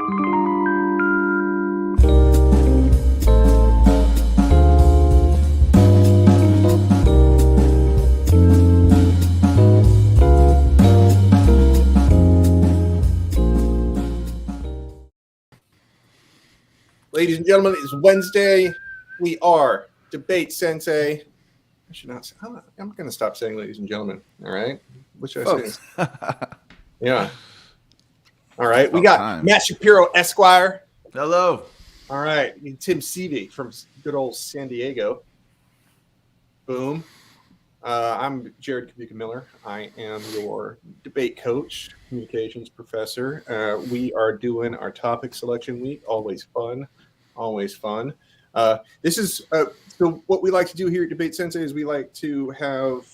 Ladies and gentlemen, it's Wednesday. We are DebateSensei. I should not say, I'm going to stop saying ladies and gentlemen. All right. What should I say? Yeah. All right. We got Matt Shapiro, Esquire. Hello. All right. And Tim Seavey from good old San Diego. Boom. I'm Jared Kabuka Miller. I am your debate coach, communications professor. We are doing our topic selection week. Always fun. Always fun. This is so what we like to do here at DebateSensei is we like to have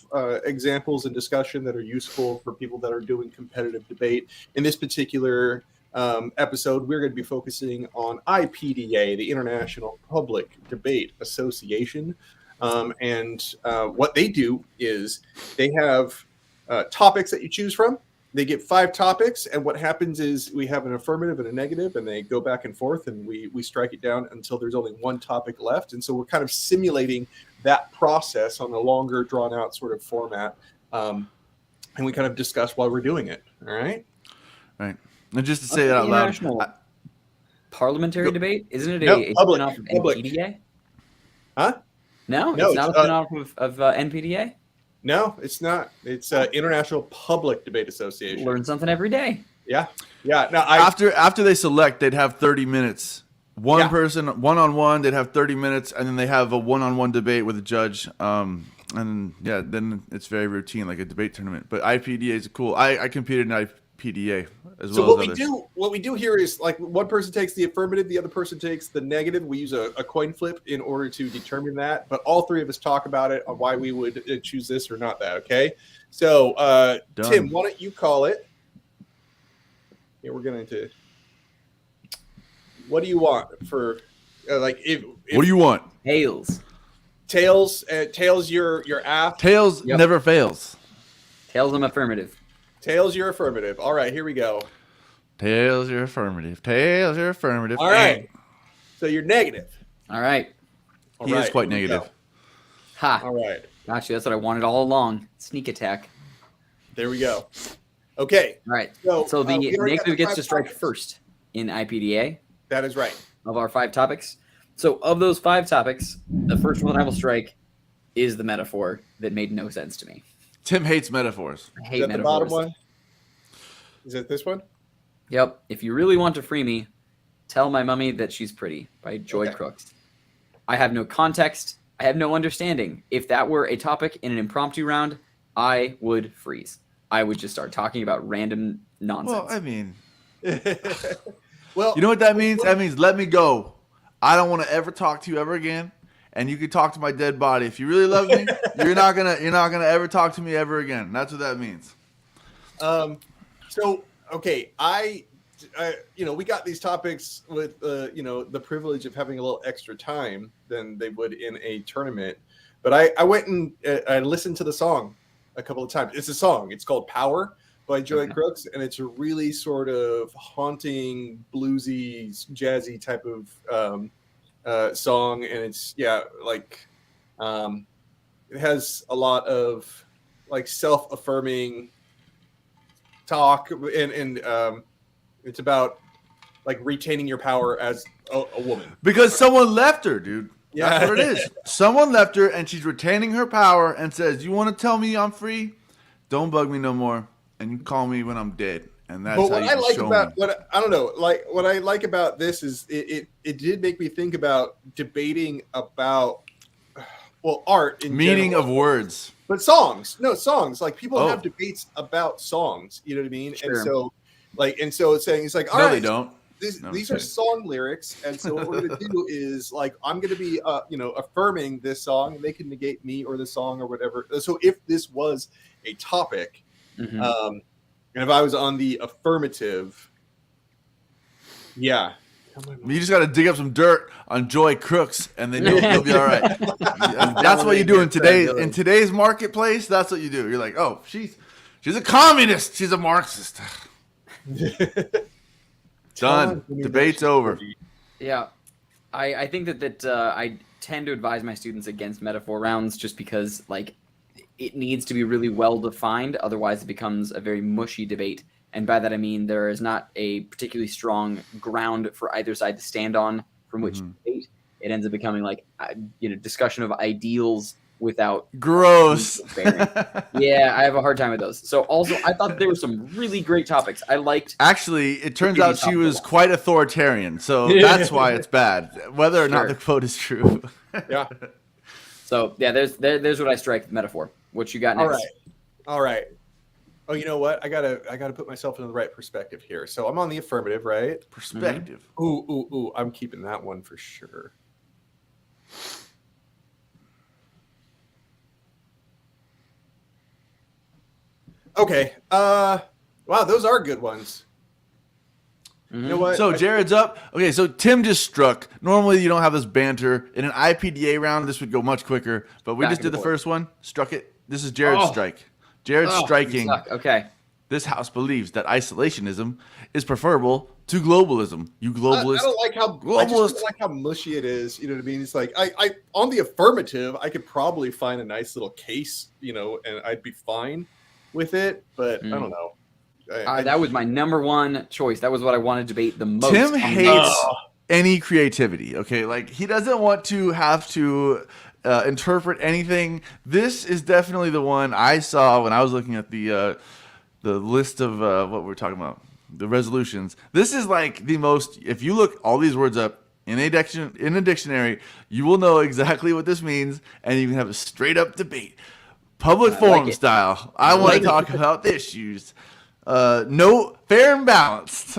examples and discussion that are useful for people that are doing competitive debate. In this particular episode, we're going to be focusing on IPDA, the International Public Debate Association. And what they do is they have topics that you choose from. They get 5 topics, and what happens is we have an affirmative and a negative, and they go back and forth, and we strike it down until there's only one topic left. And so we're kind of simulating that process on a longer, drawn-out sort of format, and we kind of discuss while we're doing it. All right? Right. And just to say that out loud. Parliamentary debate? Isn't it a public, spin-off of public. NPDA? Huh? No, it's not a spin-off of NPDA? No, it's not. It's International Public Debate Association. Learn something every day. Yeah. Yeah. No, after they select, they'd have 30 minutes. One person, one-on-one, they'd have 30 minutes, and then they have a one-on-one debate with a judge. And yeah, then it's very routine, like a debate tournament. But IPDA is cool. I competed in IPDA as well as others. What we do here is like one person takes the affirmative, the other person takes the negative. We use a coin flip in order to determine that. But all 3 of us talk about it on why we would choose this or not that. Okay. So Tim, why don't you call it? Yeah, we're going to. What do you want for like if what do you want? Tails. Tails, your aft. Tails never fails. Tails, I'm affirmative. Tails, your affirmative. All right, here we go. Tails, your affirmative. Tails, your affirmative. All right. So you're negative. All right. He is quite negative. Ha. All right. Actually, that's what I wanted all along. Sneak attack. There we go. Okay. All right. So the negative gets to strike first in IPDA. That is right. Of our 5 topics. So of those 5 topics, the first one I will strike is the metaphor that made no sense to me. Tim hates metaphors. I hate metaphors. The bottom one? Is it this one? Yep. If you really want to free me, tell my mummy that she's pretty by Joy Crookes. I have no context. I have no understanding. If that were a topic in an impromptu round, I would freeze. I would just start talking about random nonsense. Well, I mean, well, you know what that means? That means let me go. I don't want to ever talk to you ever again. And you can talk to my dead body. If you really love me, you're not gonna ever talk to me ever again. That's what that means. So okay, I we got these topics with the privilege of having a little extra time than they would in a tournament. But I went and I listened to the song a couple of times. It's a song. It's called "Power" by Joy Crookes, and it's a really sort of haunting, bluesy, jazzy type of song, and it's it has a lot of like self-affirming talk, and it's about like retaining your power as a woman because someone left her, dude. Yeah. That's what it is. Someone left her, and she's retaining her power and says, "You want to tell me I'm free? Don't bug me no more, and you call me when I'm dead." And that's what I like about what I like about this is it did make me think about debating about art in meaning general. Of words, but songs like people have debates about songs, you know what I mean? Sure. And so it's saying it's like all no, right, they don't. These are song lyrics, and so what we're going to do is like I'm going to be affirming this song, and they can negate me or the song or whatever. So if this was a topic, and if I was on the affirmative, yeah, you just got to dig up some dirt on Joy Crookes, and then you'll be all right. That's what you do in today's marketplace. That's what you do. You're like, oh, she's a communist. She's a Marxist. Done. Debate's over. Yeah, I think that I tend to advise my students against metaphor rounds just because like it needs to be really well defined. Otherwise, it becomes a very mushy debate. And by that I mean there is not a particularly strong ground for either side to stand on from which to debate. It ends up becoming like discussion of ideals without gross. Yeah, I have a hard time with those. So also, I thought there were some really great topics. I liked. Actually, it turns out she was quite authoritarian, so that's why it's bad. Whether or not the quote is true. Yeah. So yeah, there's what I strike with metaphor. What you got next? All right. Oh, you know what? I gotta put myself in the right perspective here. So I'm on the affirmative, right? Perspective. Ooh. I'm keeping that one for sure. Okay. Wow, those are good ones. You know what? So Jared's up. Okay, so Tim just struck. Normally you don't have this banter. In an IPDA round, this would go much quicker, but we just did the first one. Struck it. This is Jared's strike. Jared's striking. Okay. This house believes that isolationism is preferable to globalism. You globalist. I don't like how globalist. I just don't like how mushy it is. You know what I mean? It's like I on the affirmative, I could probably find a nice little case, and I'd be fine with it. But I don't know. That was my number one choice. That was what I wanted to debate the most. Tim hates any creativity. Okay, like he doesn't want to have to interpret anything. This is definitely the one I saw when I was looking at the list of what we're talking about, the resolutions. This is like the most. If you look all these words up in a dictionary, you will know exactly what this means, and you can have a straight up debate, public forum style. I want to talk about the issues. No, fair and balanced.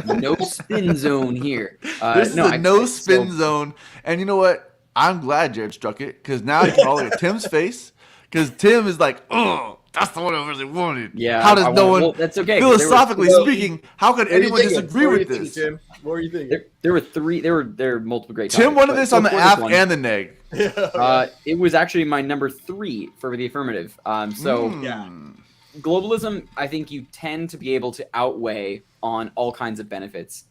No spin zone here. This is a no spin zone, and you know what? I'm glad Jared struck it because now you can all look at Tim's face because Tim is like, oh. That's the one I really wanted. Yeah. How does no one? Well, that's okay. Philosophically speaking, how could anyone disagree with this? Tim? What were you thinking? There were three. There were multiple great. Tim topics, wanted this on the app and the neg. It was actually my number 3 for the affirmative. Globalism, I think you tend to be able to outweigh on all kinds of benefits.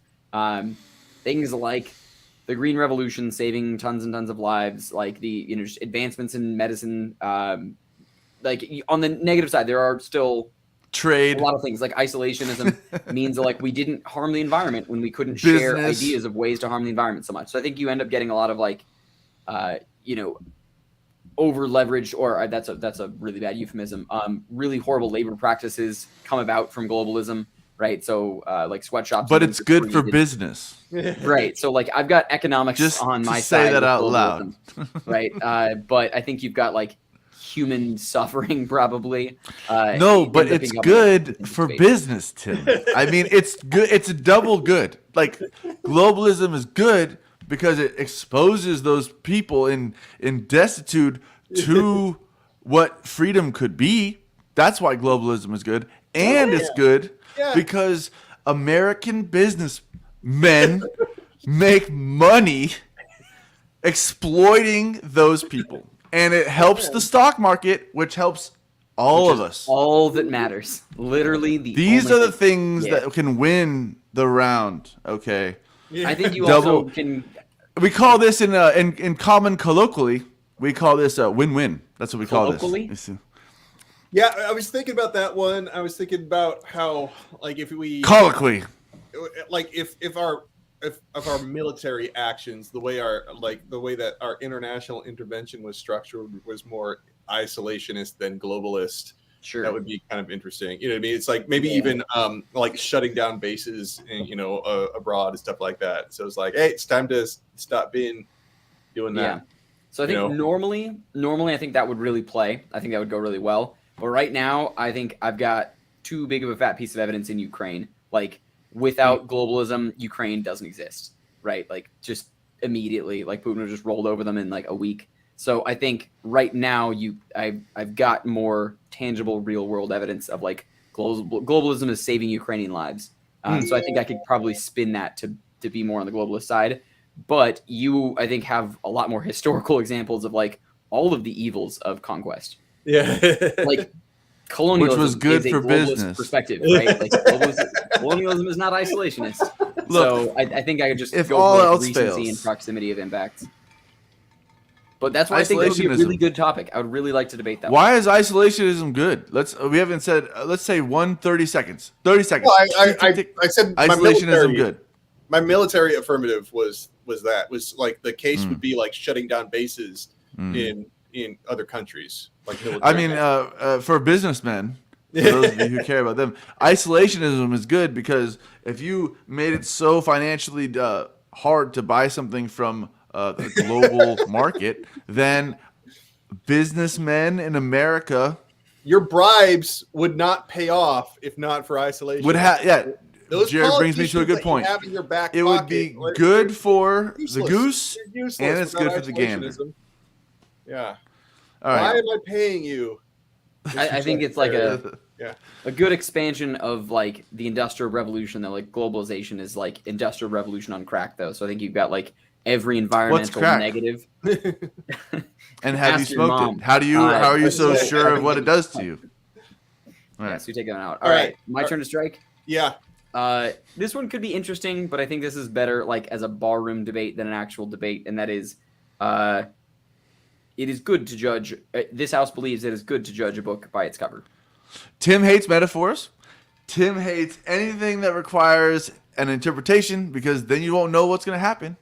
Things like the Green Revolution saving tons and tons of lives, like the just advancements in medicine. Like on the negative side, there are still a lot of things like isolationism means like we didn't harm the environment when we couldn't share ideas of ways to harm the environment so much. So I think you end up getting a lot of like, over leveraged, or that's a really bad euphemism. Really horrible labor practices come about from globalism, right? So like sweatshops. But it's good for business, right? So like I've got economics on my side. Say that out loud, right? But I think you've got like human suffering probably. No, but it's good for business, Tim. I mean, it's good. It's a double good. Like globalism is good because it exposes those people in destitute to what freedom could be. That's why globalism is good, and it's good because American businessmen make money exploiting those people. And it helps the stock market, which helps all of us. All that matters. Literally, these are the things that can win the round. Okay. I think you also can. We call this in common colloquially. We call this a win-win. That's what we call this. Yeah, I was thinking about that one. I was thinking about how, like, if we colloquially, like, if our military actions, the way that our international intervention was structured was more isolationist than globalist. Sure, that would be kind of interesting. You know what I mean? It's like maybe even like shutting down bases, abroad and stuff like that. So it's like, hey, it's time to stop doing that. Yeah. So I think normally, I think that would really play. I think that would go really well. But right now, I think I've got too big of a fat piece of evidence in Ukraine. Like, without globalism, Ukraine doesn't exist, right? Like, just immediately, like Putin just rolled over them in like a week. So I think right now I've got more tangible, real world evidence of like globalism is saving Ukrainian lives. So I think I could probably spin that to be more on the globalist side. But you, I think, have a lot more historical examples of like all of the evils of conquest. Yeah, like colonialism, which was good is for a globalist business perspective, right? Like Colonialism is not isolationist. Look, So I think I could just if go all for else recency fails. and proximity of impact. But that's why I think that would be a really good topic. I would really like to debate that. Why is isolationism good? We haven't said. Let's say 30 seconds. 30 seconds. Well, I said isolationism good. My military affirmative was like the case would be like shutting down bases in other countries. Like I mean, for businessmen, for those of you who care about them, isolationism is good because if you made it so financially hard to buy something from the global market, then businessmen in America, your bribes would not pay off if not for isolation. Those Jared brings me to a good point. It would be good for the goose, and it's good for the gander. Yeah. All right. Why am I paying you? I think it's like a good expansion of like the Industrial Revolution, though. Like globalization is like Industrial Revolution on crack, though. So I think you've got like every environmental negative. And have you smoked it? How are you so sure of what it does to you? All right, so you take that one out. All right. My turn to strike. Yeah. This one could be interesting, but I think this is better like as a barroom debate than an actual debate, and that is, it is good to judge. This house believes it is good to judge a book by its cover. Tim hates metaphors. Tim hates anything that requires an interpretation because then you won't know what's going to happen.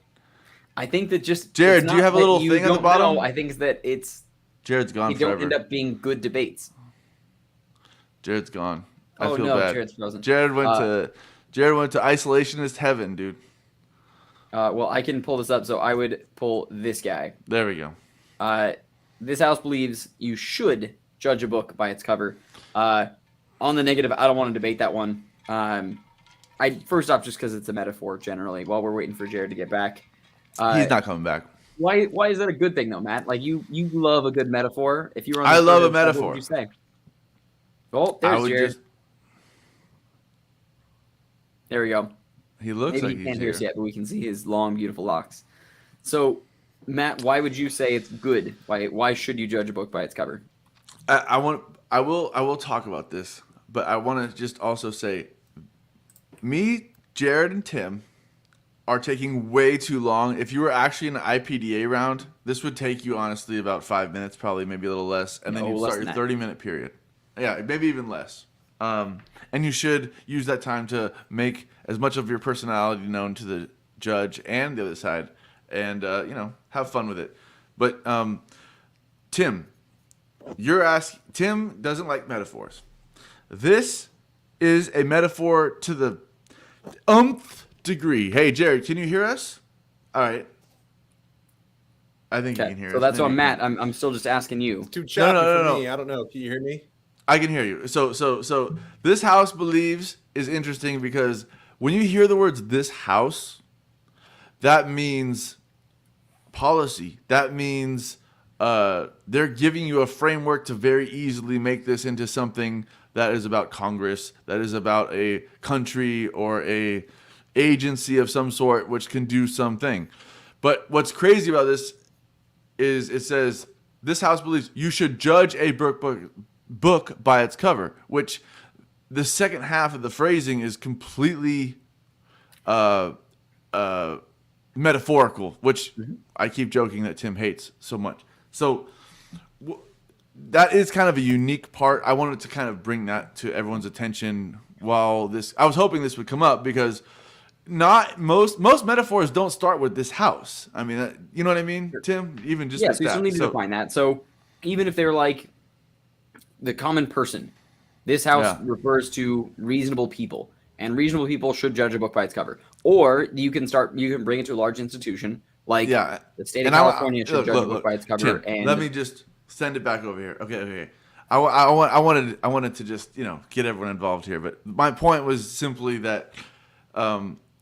I think that just Jared, do you have a little thing at the bottom? No, I think that it's Jared's gone. They don't end up being good debates. Jared's gone. I feel bad. Jared's frozen. Jared went to isolationist heaven, dude. Well, I can pull this up, so I would pull this guy. There we go. This house believes you should judge a book by its cover. On the negative, I don't want to debate that one. First off, just because it's a metaphor generally. While we're waiting for Jared to get back, he's not coming back. Why is that a good thing though, Matt? Like you love a good metaphor. If you were on I love a metaphor. What would you say? Oh, there's Jared. There we go. He looks Maybe like you he's can't hear us yet, but we can see his long, beautiful locks. So, Matt, why would you say it's good? Why should you judge a book by its cover? I will talk about this, but I want to just also say, me, Jared, and Tim are taking way too long. If you were actually in an IPDA round, this would take you honestly about 5 minutes, probably maybe a little less, and then you start your 30-minute period. Yeah, maybe even less. And you should use that time to make as much of your personality known to the judge and the other side, and have fun with it. But Tim, Tim doesn't like metaphors. This is a metaphor to the umpth degree. Hey, Jared, can you hear us? All right. I think you can hear us. So that's on Matt. I'm still just asking you. Too choppy for me. I don't know. Can you hear me? I can hear you. So this house believes is interesting because when you hear the words "this house," that means policy. That means they're giving you a framework to very easily make this into something that is about Congress, that is about a country or a agency of some sort which can do something. But what's crazy about this is it says this house believes you should judge a book by its cover, which the second half of the phrasing is completely metaphorical, which I keep joking that Tim hates so much. So that is kind of a unique part. I wanted to kind of bring that to everyone's attention while I was hoping this would come up because not most metaphors don't start with this house. I mean, you know what I mean, Tim? Even just so you still need to define that. So even if they're like the common person, this house refers to reasonable people, and reasonable people should judge a book by its cover. Or you can bring it to a large institution like the state of California should judge a book by its cover. Tim, let me just send it back over here. Okay. I wanted to just get everyone involved here, but my point was simply that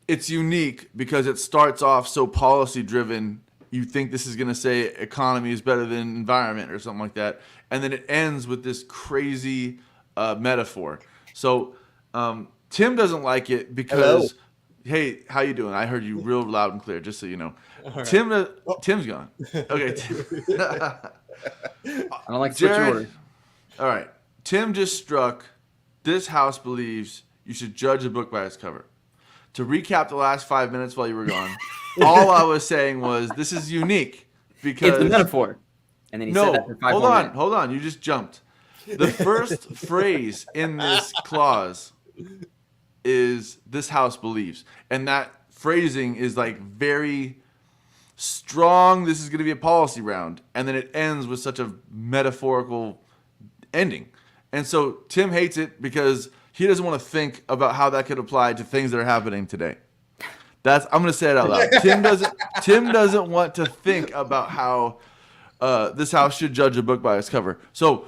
it's unique because it starts off so policy driven. You think this is going to say economy is better than environment or something like that, and then it ends with this crazy metaphor. So Tim doesn't like it because, hey, how you doing? I heard you real loud and clear, just so you know. Right. Tim's gone. Okay. I don't like switching order. All right. Tim just struck. This house believes you should judge a book by its cover. To recap the last 5 minutes while you were gone, all I was saying was this is unique because It's a metaphor. And then he said that for 5 more minutes. Hold on. You just jumped. The first phrase in this clause is "this house believes," and that phrasing is like very strong. This is going to be a policy round, and then it ends with such a metaphorical ending. And so Tim hates it because he doesn't want to think about how that could apply to things that are happening today. I'm going to say it out loud. Tim doesn't want to think about how this house should judge a book by its cover. So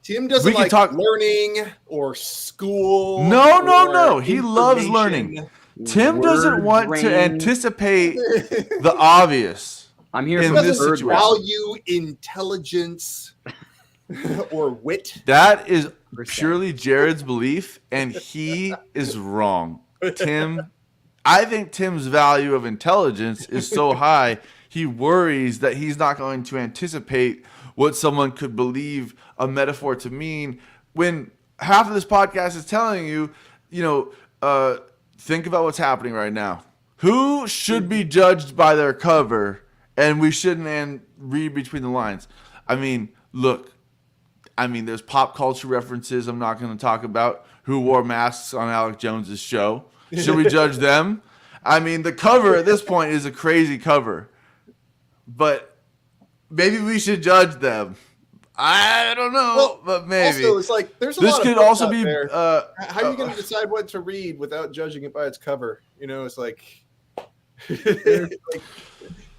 Tim doesn't like learning or school. No. He loves learning. Tim doesn't want to anticipate the obvious. I'm here in for this doesn't situation. value intelligence or wit. That is purely Jared's belief, and he is wrong. I think Tim's value of intelligence is so high, he worries that he's not going to anticipate what someone could believe a metaphor to mean when half of this podcast is telling you, think about what's happening right now. Who should be judged by their cover, and we shouldn't read between the lines? I mean, look, there's pop culture references I'm not going to talk about. Who wore masks on Alex Jones's show? Should we judge them? The cover at this point is a crazy cover. But maybe we should judge them. I don't know, but maybe. Also, it's like there's a this lot of could books also out be. there. How are you going to decide what to read without judging it by its cover? It's like, like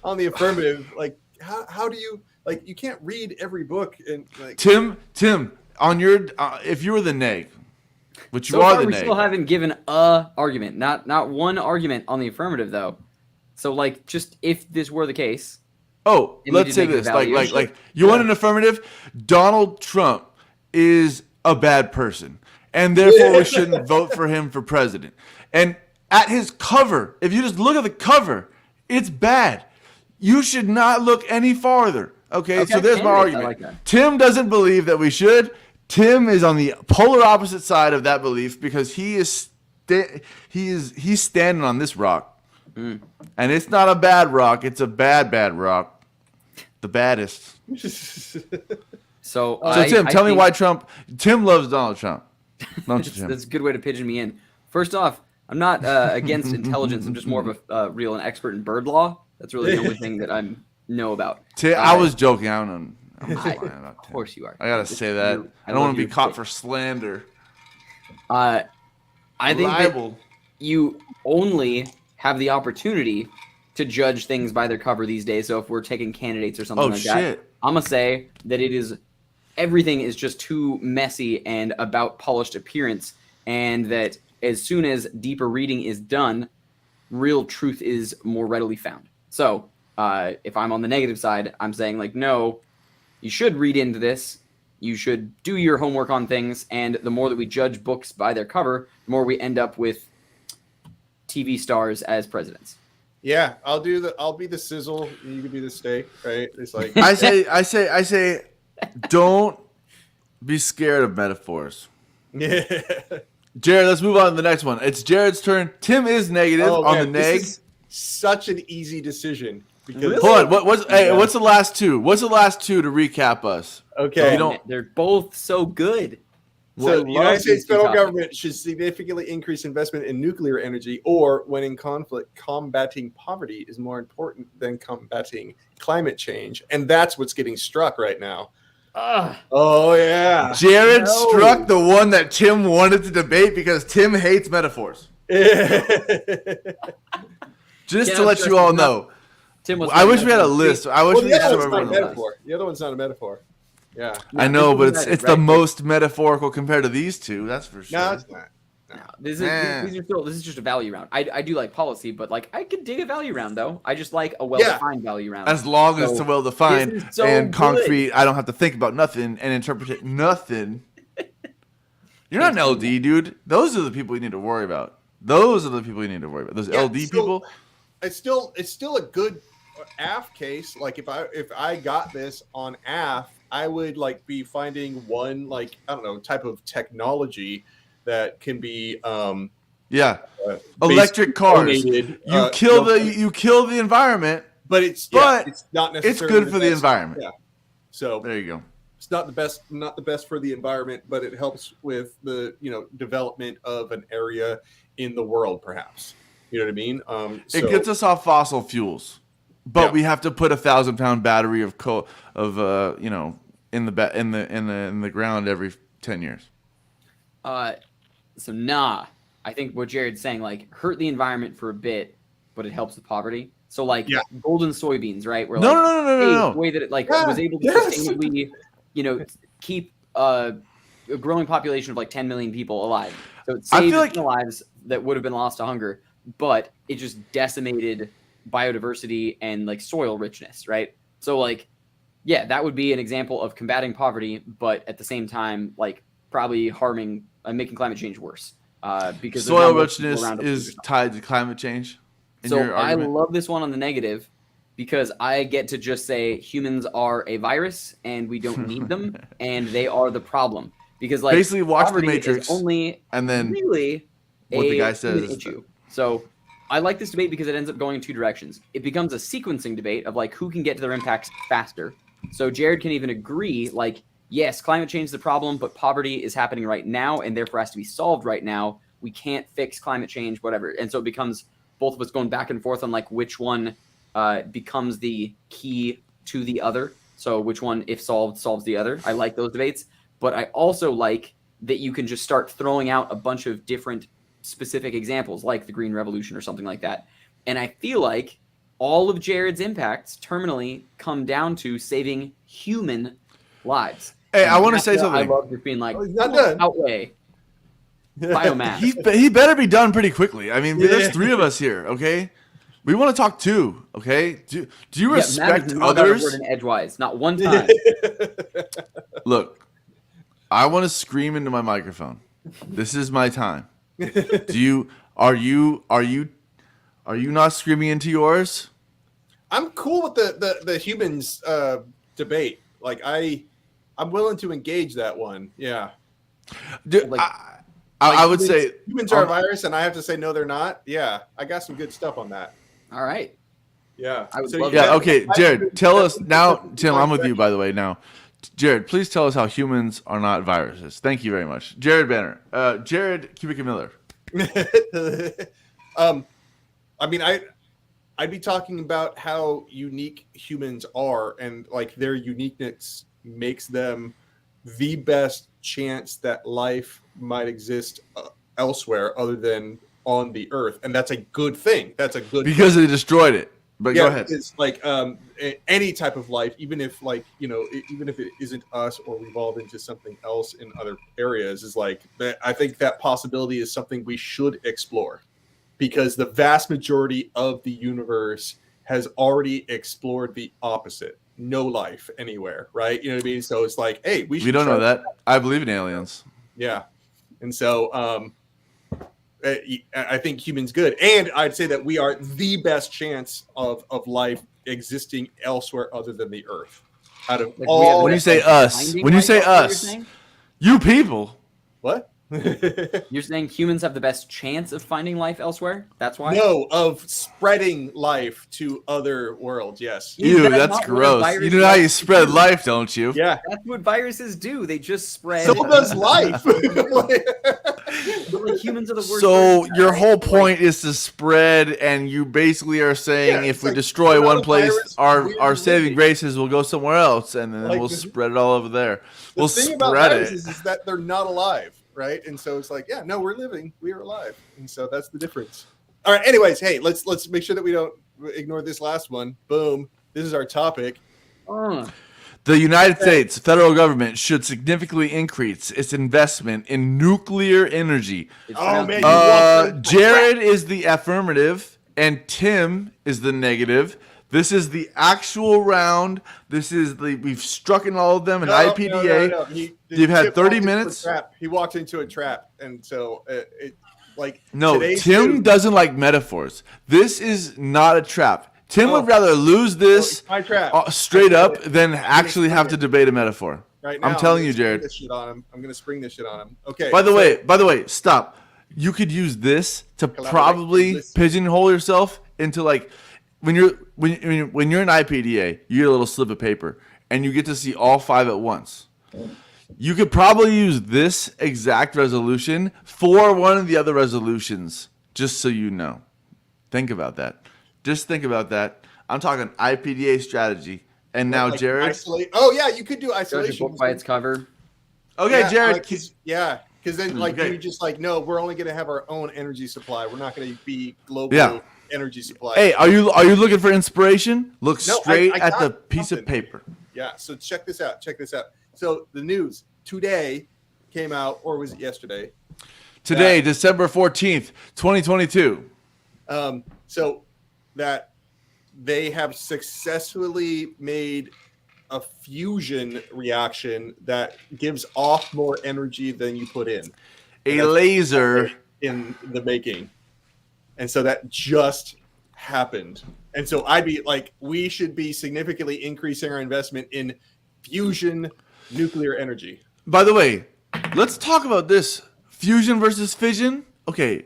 on the affirmative. Like, how do you you can't read every book and like. Tim, on your if you were the neg, which you so are far, the we neg. still haven't given a argument, not one argument on the affirmative though. So just if this were the case. Oh, let's say this. Like you want an affirmative? Donald Trump is a bad person, and therefore we shouldn't vote for him for president. And at his cover, if you just look at the cover, it's bad. You should not look any farther. Okay, so there's my argument. Tim doesn't believe that we should. Tim is on the polar opposite side of that belief because he's standing on this rock. And it's not a bad rock. It's a bad rock. The baddest. So Tim, tell me why Tim loves Donald Trump. Don't you, Tim? That's a good way to pigeon me in. First off, I'm not against intelligence. I'm just more of a real expert in bird law. That's really the only thing that I know about. I was joking. I don't know. Of course you are. I got to say that. I don't want to be caught for slander. I think that you only have the opportunity to judge things by their cover these days. So if we're taking candidates or something that, I'm going to say that everything is just too messy and about polished appearance, and that as soon as deeper reading is done, real truth is more readily found. So if I'm on the negative side, I'm saying no, you should read into this. You should do your homework on things. And the more that we judge books by their cover, the more we end up with TV stars as presidents. Yeah, I'll be the sizzle. You can be the steak, right? It's like I say, don't be scared of metaphors. Yeah. Jared, let's move on to the next one. It's Jared's turn. Tim is negative on the neg. This is such an easy decision. Because hold on. What's the last two? What's the last two to recap us? Okay. They're both so good. So the United States federal government should significantly increase investment in nuclear energy, or when in conflict, combating poverty is more important than combating climate change. And that's what's getting struck right now. Oh, yeah. Jared struck the one that Tim wanted to debate because Tim hates metaphors. Just to let you all know. I wish we had a list. I wish we had a metaphor. The other one's not a metaphor. Yeah, I know, but it's the most metaphorical compared to these two. That's for sure. No, it's not. No. This is just a value round. I do like policy, but I could dig a value round though. I just like a well-defined value round. As long as it's well-defined and concrete, I don't have to think about nothing and interpret nothing. You're not an LD, dude. Those are the people you need to worry about. Those LD people. It's still a good AF case. Like if I got this on AF, I would be finding one type of technology that can be electric cars. donated, You kill the environment, but it's not necessarily it's good for the best. environment. Yeah. So there you go. It's not the best for the environment, but it helps with the development of an area in the world, perhaps. You know what I mean? It gets us off fossil fuels, but we have to put 1,000-pound battery of coal in the ground every 10 years. I think what Jared's saying, like, hurt the environment for a bit, but it helps with poverty. So like golden soybeans, right? Where No. The way that it was able to sustainably, keep a growing population of like 10 million people alive. So it saved lives that would have been lost to hunger, but it just decimated biodiversity and like soil richness, right? So like, that would be an example of combating poverty, but at the same time, like probably harming and making climate change worse. Because soil richness is tied to climate change. So I love this one on the negative because I get to just say humans are a virus and we don't need them and they are the problem. Because like basically watch The Matrix and then really what the guy says issue. So I like this debate because it ends up going in two directions. It becomes a sequencing debate of like who can get to their impacts faster. So Jared can even agree like, yes, climate change is the problem, but poverty is happening right now and therefore has to be solved right now. We can't fix climate change, whatever. And so it becomes both of us going back and forth on like which one becomes the key to the other. So which one, if solved, solves the other. I like those debates. But I also like that you can just start throwing out a bunch of different specific examples like the Green Revolution or something like that. And I feel like all of Jared's impacts terminally come down to saving human lives. Hey, I want to say something. I love just being like, not done. Outweigh biomass. He better be done pretty quickly. I mean, there's three of us here, okay? We want to talk too, okay? Do you respect others? Word in edgewise, not one time. Look, I want to scream into my microphone. This is my time. Are you not screaming into yours? I'm cool with the humans debate. Like I'm willing to engage that one. Yeah. I would say humans are a virus, and I have to say no, they're not. Yeah, I got some good stuff on that. All right. Yeah. I would love okay, Jared, tell us now. Tim, I'm with you, by the way. Now, Jared, please tell us how humans are not viruses. Thank you very much, Jared Banner. Jared Kubica Miller. I mean, I'd be talking about how unique humans are, and like their uniqueness makes them the best chance that life might exist elsewhere other than on the Earth, and that's a good thing. That's a good because they destroyed it. But go ahead. It's like any type of life, even if even if it isn't us or we evolve into something else in other areas, is like I think that possibility is something we should explore, because the vast majority of the universe has already explored the opposite. No life anywhere, right? You know what I mean? So it's like, hey, we don't know that. I believe in aliens. Yeah. And so I think humans good. And I'd say that we are the best chance of life existing elsewhere other than the Earth. Out of all, when you say us, you people. What? You're saying humans have the best chance of finding life elsewhere? That's why? No, of spreading life to other worlds, yes. Ew, that's gross. You know how you spread life, don't you? Yeah. That's what viruses do. They just spread. So does life. But like humans are the worst. So your whole point is to spread, and you basically are saying if we destroy one place, our saving graces will go somewhere else, and then we'll spread it all over there. We'll spread it. Viruses is that they're not alive. Right, and so it's like, yeah, no, we're living, we are alive, and so that's the difference. All right. Anyways, hey, let's make sure that we don't ignore this last one. Boom. This is our topic. The United States federal government should significantly increase its investment in nuclear energy. Oh man, Jared is the affirmative, and Tim is the negative. This is the actual round. We've struck in all of them in IPDA. No. You've had 30 minutes. He walked into a trap, and so Tim doesn't like metaphors. This is not a trap. Tim would rather lose this straight up than actually have to debate a metaphor. right now. I'm telling you, gonna spring Jared. this shit on him. I'm gonna spring this shit on him. Okay. By the way, stop. You could use this to probably Listen. pigeonhole yourself into like when you're in IPDA, you get a little slip of paper and you get to see all 5 at once. You could probably use this exact resolution for one of the other resolutions, just so you know. Think about that. Just think about that. I'm talking IPDA strategy. And now, like Jared. Oh, yeah, you could do Judge a isolation. book by its cover. Okay, Yeah, Jared. because then like Okay. you just like, no, we're only going to have our own energy supply. We're not going to be global energy supply. Hey, are you looking for inspiration? Look No, straight I at got the piece of something. paper. Yeah, so check this out. So the news today came out, or was it yesterday? Today, December 14th, 2022. So that they have successfully made a fusion reaction that gives off more energy than you put in. A laser. In the making. And so that just happened. And so I'd be like, we should be significantly increasing our investment in fusion nuclear energy. By the way, let's talk about this. Fusion versus fission. Okay.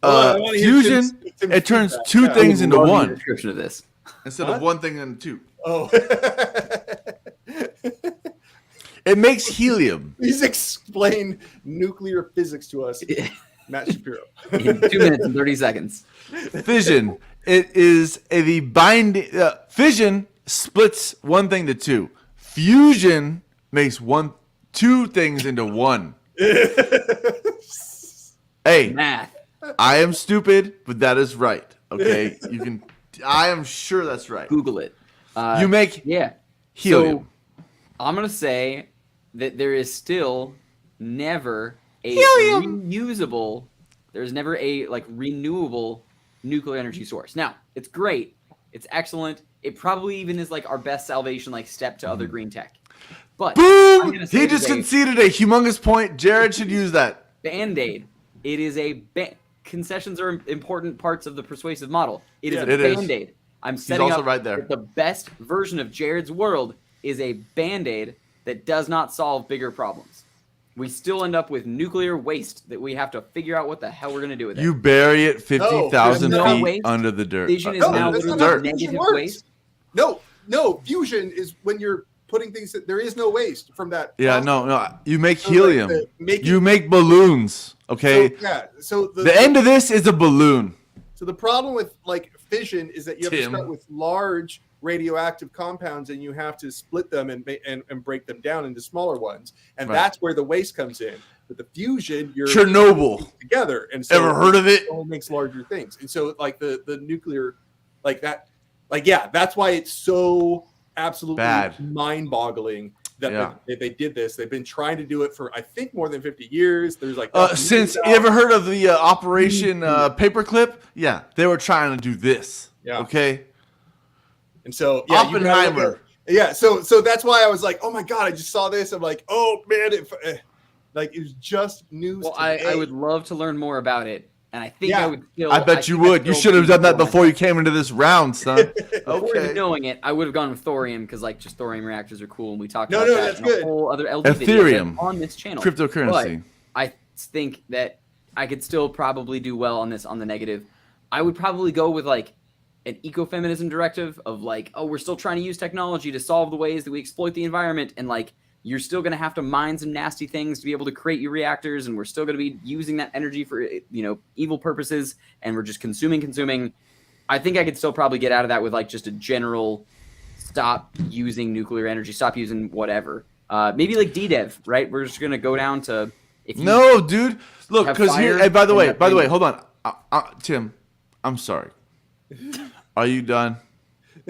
I wanna hear Fusion, Tim's it turns feedback. two Yeah. things into Love the one description of this. instead of one thing into two. Oh. It makes helium. Please explain nuclear physics to us, Matt Shapiro. In 2 minutes and 30 seconds. Fission. It is the binding. Fission splits one thing to two. Fusion makes two things into one. Hey, Math. I am stupid, but that is right. Okay, you can. I am sure that's right. Google it. You make Yeah. helium. So I'm going to say that there is still never a reusable, there's never a like renewable nuclear energy source. Now, it's great. It's excellent. It probably even is like our best salvation like step to other green tech. But I'm Boom! gonna say He it is just a conceded a humongous point. Jared should use that. Band-Aid. It is a concessions are important parts of the persuasive model. It is Yeah, a it is. Band-Aid. I'm setting also up right there. that the best version of Jared's world is a Band-Aid that does not solve bigger problems. We still end up with nuclear waste that we have to figure out what the hell we're going to do with it. You bury it 50,000 No, feet waste. under the dirt. Fission is No, now that's not literally how fusion negative works. waste. No, fusion is when you're putting things that there is no waste from that. Yeah, process. no. You make So, like, helium. You make balloons. Okay. So The end of this is a balloon. So the problem with like fission is that you have Tim. to start with large radioactive compounds and you have to split them and break them down into smaller ones, and Right. that's where the waste comes in. With the fusion, you're Chernobyl. together, and so Ever heard of it? only makes larger things. And so like the nuclear, like that, like yeah, that's why it's so absolutely Bad. mind-boggling that Yeah. they did this. They've been trying to do it for I think more than 50 years. There's like Since you ever heard of the Operation Paperclip? Yeah, they were trying to do this. Yeah. Okay. And so yeah, you gotta look Oppenheimer. at- yeah, so that's why I was like, oh my god, I just saw this. I'm like, oh man, like it was just news. Well, today. I would love to learn more about it, and I think Yeah. I would still. I bet you think I'd would. You still should have be done that more- before you came into this round, son. Before even Okay. knowing it, I would have gone with thorium because like just thorium reactors are cool, and we talked No, about no, that that's in good. a whole other LD video Ethereum. on this channel. Cryptocurrency. But I think that I could still probably do well on this on the negative. I would probably go with like an ecofeminism directive of like, oh, we're still trying to use technology to solve the ways that we exploit the environment, and like you're still going to have to mine some nasty things to be able to create your reactors, and we're still going to be using that energy for evil purposes, and we're just consuming. I think I could still probably get out of that with like just a general stop using nuclear energy, stop using whatever. Maybe like DDEV, right? We're just going to go down to if you No, dude. Look, have because fire here. Hey, by the and way, nothing- hold on. Tim, I'm sorry. Are you done?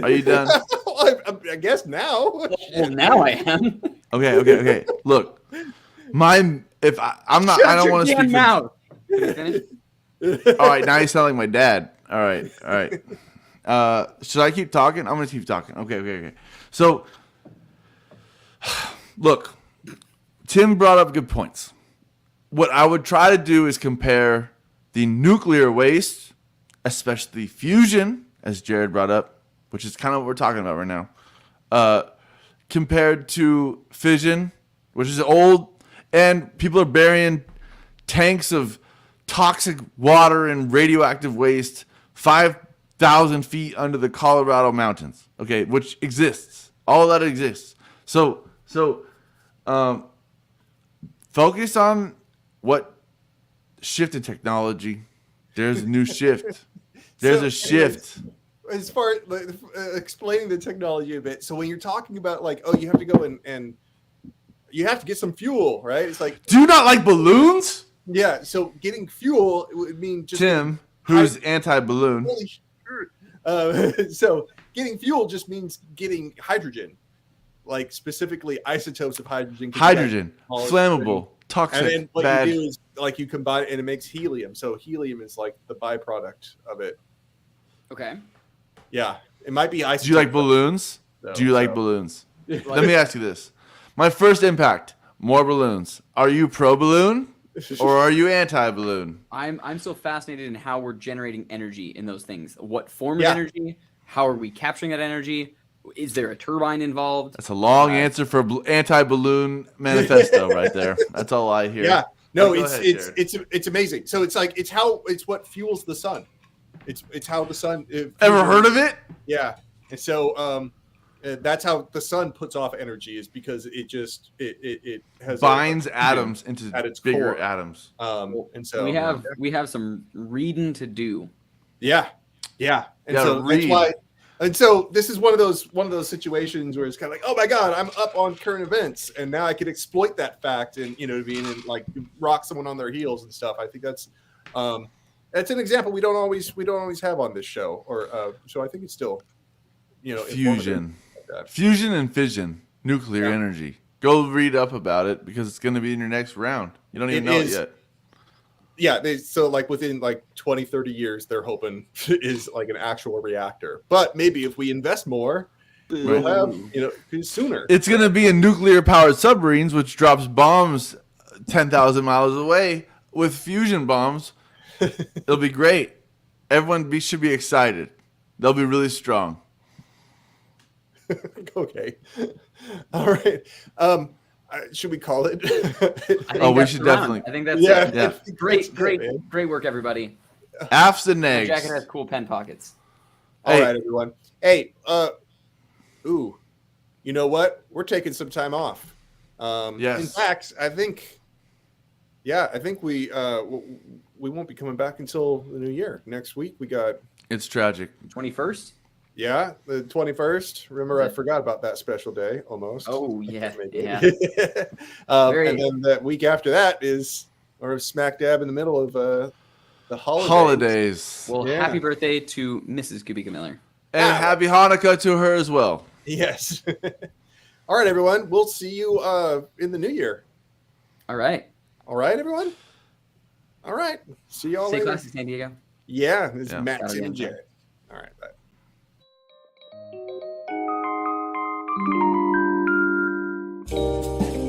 Are you done? Well, I guess now. Well, now I am. Okay. Look, I'm not. I don't want to speak. Mouth. All right, now you sound like my dad. All right. Should I keep talking? I'm gonna keep talking. Okay. So, look, Tim brought up good points. What I would try to do is compare the nuclear waste, especially fusion, as Jared brought up, which is kind of what we're talking about right now, compared to fission which is old, and people are burying tanks of toxic water and radioactive waste 5,000 feet under the Colorado mountains. Okay, which exists. All that exists. So focus on what shift in technology. There's a new shift. There's a shift. As far as explaining the technology a bit, so when you're talking about like, oh, you have to go and you have to get some fuel, right? It's like, do you not like balloons? Yeah, so getting fuel would mean just Tim, who's anti-balloon. Holy shit. So getting fuel just means getting hydrogen, like specifically isotopes of hydrogen. Hydrogen, flammable, toxic, and then what bad. you do is like you combine it and it makes helium. So helium is like the byproduct of it. Okay. Yeah, it might be isotope. Do you like balloons? Do you like balloons? Let me ask you this. My first impact, more balloons. Are you pro-balloon or are you anti-balloon? I'm so fascinated in how we're generating energy in those things. What form of energy? How are we capturing that energy? Is there a turbine involved? That's a long answer for anti-balloon manifesto right there. That's all I hear. Yeah. No, ahead, it's amazing. So it's like it's what fuels the sun. It's how the sun. Ever heard of it? Yeah, and so that's how the sun puts off energy is because it has binds atoms into at its bigger core. Atoms. And so we have some reading to do. Yeah, and so that's why. And so this is one of those situations where it's kind of like, oh my God, I'm up on current events, and now I can exploit that fact and and like rock someone on their heels and stuff. I think that's an example we don't always have on this show, or so I think it's still fusion and fission, nuclear energy. Go read up about it because it's going to be in your next round. You don't even know it yet. Yeah, so like within like 20, 30 years, they're hoping is like an actual reactor. But maybe if we invest more, we'll have sooner. It's going to be in nuclear powered submarines, which drops bombs 10,000 miles away with fusion bombs. It'll be great. Everyone should be excited. They'll be really strong. Okay. All right. Should we call it? We should definitely. I think that's it. Yeah. Great work, everybody. Afs and eggs. The jacket has cool pen pockets. All right, everyone. Hey, you know what? We're taking some time off. Yes. In fact, I think we won't be coming back until the new year. Next week we got. It's tragic. 21st. Yeah, the 21st. Remember, I forgot about that special day almost. Oh, yeah. Yeah. And then the week after that we're smack dab in the middle of the holidays. Well, happy birthday to Mrs. Kubica Miller. And happy Hanukkah to her as well. Yes. All right, everyone. We'll see you in the new year. All right. All right, everyone. All right. See you all later. Stay classy, San Diego. Yeah, this is Matt, Tim, and Jared. All right, bye.